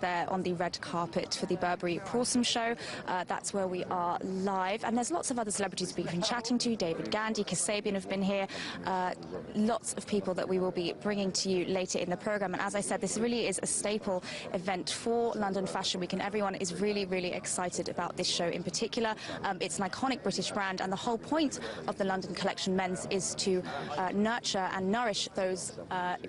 there on the red carpet for the Burberry Prawsome show. That's where we are live, and there's lots of other celebrities we've been chatting to. David Gandy, Kasabian have been here. Lots of people that we will be bringing to you later in the programme. And as I said, this really is a staple event for London Fashion Week, and everyone is really, really excited about this show in particular. It's an iconic British brand, and the whole point of the London Collection Men's is to nurture and nourish those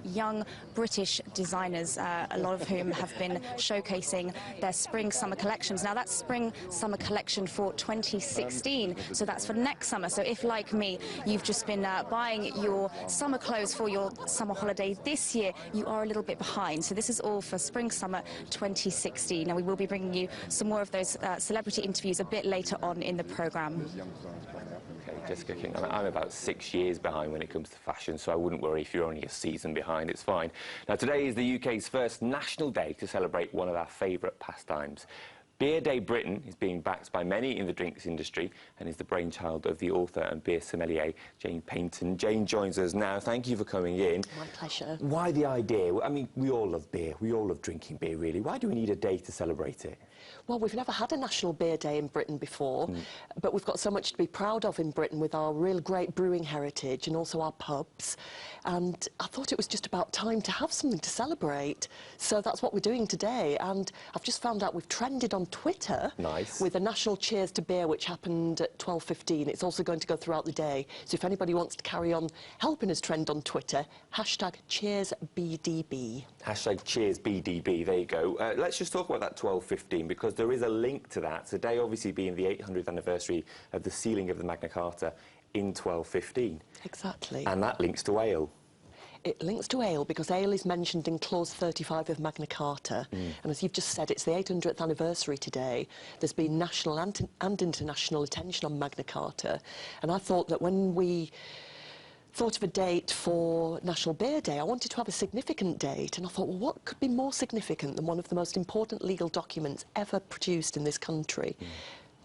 young British designers, a lot of whom have been showcasing their spring-summer collections. Now, that's spring-summer collection for 2016, so that's for next summer. So if, like me, you've just been buying your summer clothes for your summer holiday this year, you are a little bit behind. So this is all for spring-summer 2016. Now, we will be bringing you some more of those celebrity interviews a bit later on in the programme. Okay, Jessica King, I'm about 6 years behind when it comes to fashion, so I wouldn't worry if you're only a season behind, it's fine. Now, today is the UK's first national day to celebrate one of our favourite pastimes. Beer Day Britain is being backed by many in the drinks industry and is the brainchild of the author and beer sommelier, Jane Peyton. Jane joins us now. Thank you for coming in. My pleasure. Why the idea? I mean, we all love beer. We all love drinking beer, really. Why do we need a day to celebrate it? Well, we've never had a National Beer Day in Britain before, but we've got so much to be proud of in Britain with our real great brewing heritage and also our pubs. And I thought it was just about time to have something to celebrate. So that's what we're doing today. And I've just found out we've trended on Twitter with a national cheers to beer, which happened at 12:15. It's also going to go throughout the day. So if anybody wants to carry on helping us trend on Twitter, hashtag CheersBDB. Hashtag CheersBDB, there you go. Let's just talk about that 12:15, because there is a link to that. Today obviously being the 800th anniversary of the sealing of the Magna Carta in 12:15. Exactly. And that links to ale. It links to ale because ale is mentioned in Clause 35 of Magna Carta. And as you've just said, it's the 800th anniversary today. There's been national and international attention on Magna Carta. And I thought that when we thought of a date for National Beer Day, I wanted to have a significant date. And I thought, well, what could be more significant than one of the most important legal documents ever produced in this country?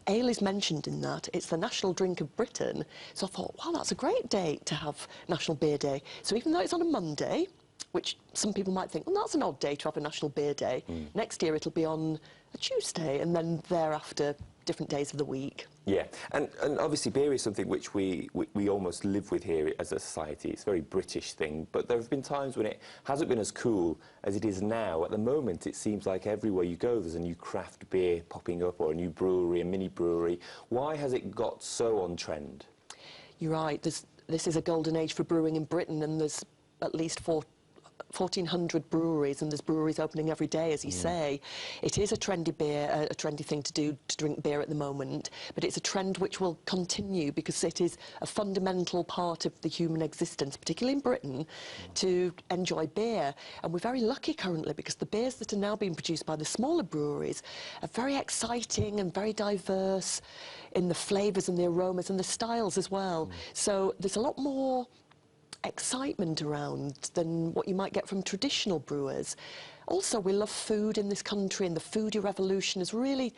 Ale is mentioned in that. It's the national drink of Britain. So I thought, wow, that's a great date to have National Beer Day. So even though it's on a Monday, which some people might think, well, that's an odd day to have a National Beer Day, next year it'll be on a Tuesday, and then thereafter different days of the week. Yeah, and obviously beer is something which we almost live with here as a society. It's a very British thing, but there have been times when it hasn't been as cool as it is now. At the moment, it seems like everywhere you go, there's a new craft beer popping up, or a new brewery, a mini brewery. Why has it got so on trend? You're right. This is a golden age for brewing in Britain, and there's at least 1,400 breweries, and there's breweries opening every day, as you say. It is a trendy beer, a trendy thing to do, to drink beer at the moment, but it's a trend which will continue because it is a fundamental part of the human existence, particularly in Britain, to enjoy beer. And we're very lucky currently because the beers that are now being produced by the smaller breweries are very exciting and very diverse in the flavours and the aromas and the styles as well. So there's a lot more excitement around than what you might get from traditional brewers. Also, we love food in this country, and the foodie revolution has really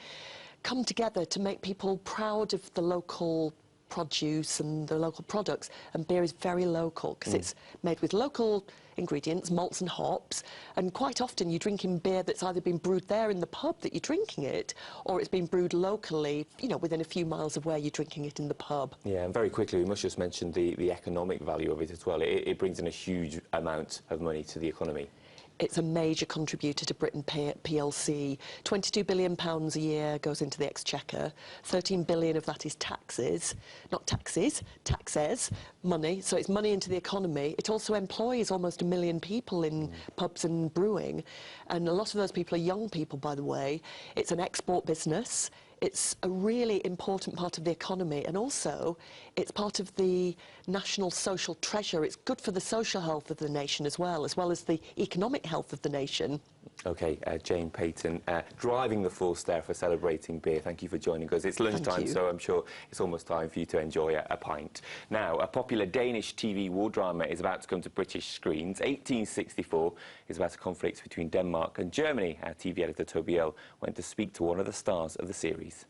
come together to make people proud of the local produce and the local products, and beer is very local because it's made with local ingredients, malts and hops, and quite often you're drinking beer that's either been brewed there in the pub that you're drinking it, or it's been brewed locally, you know, within a few miles of where you're drinking it in the pub. Yeah, and very quickly, we must just mention the economic value of it as well. It brings in a huge amount of money to the economy. It's a major contributor to Britain plc. £22 billion a year goes into the Exchequer. 13 billion of that is taxes, not taxes, taxes, money. So it's money into the economy. It also employs almost 1 million people in pubs and brewing. And a lot of those people are young people, by the way. It's an export business. It's a really important part of the economy, and also it's part of the national social treasure. It's good for the social health of the nation as well as the economic health of the nation. OK, Jane Peyton, driving the force there for celebrating beer. Thank you for joining us. It's lunchtime, so I'm sure it's almost time for you to enjoy a pint. Now, a popular Danish TV war drama is about to come to British screens. 1864 is about a conflict between Denmark and Germany. Our TV editor, Toby L, went to speak to one of the stars of the series.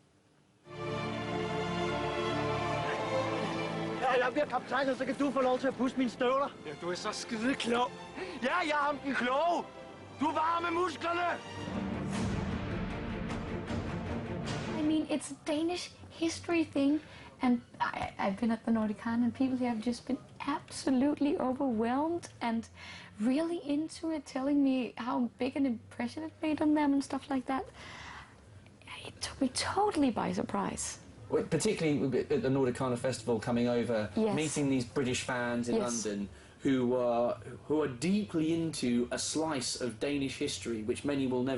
Jeg bliver kaptajn, og så kan du få lov til at pusse mine støvler. Ja, du er så skide klog. Ja, jeg er ham den kloge. Du varmer musklerne. it's a Danish history thing, and I've been at the Nordicon, and people here have just been absolutely overwhelmed and really into it, telling me how big an impression it made on them and stuff like that. It took me totally by surprise. Well, particularly at the Nordicana Festival, coming over, Yes. meeting these British fans in Yes. London who are deeply into a slice of Danish history which many will never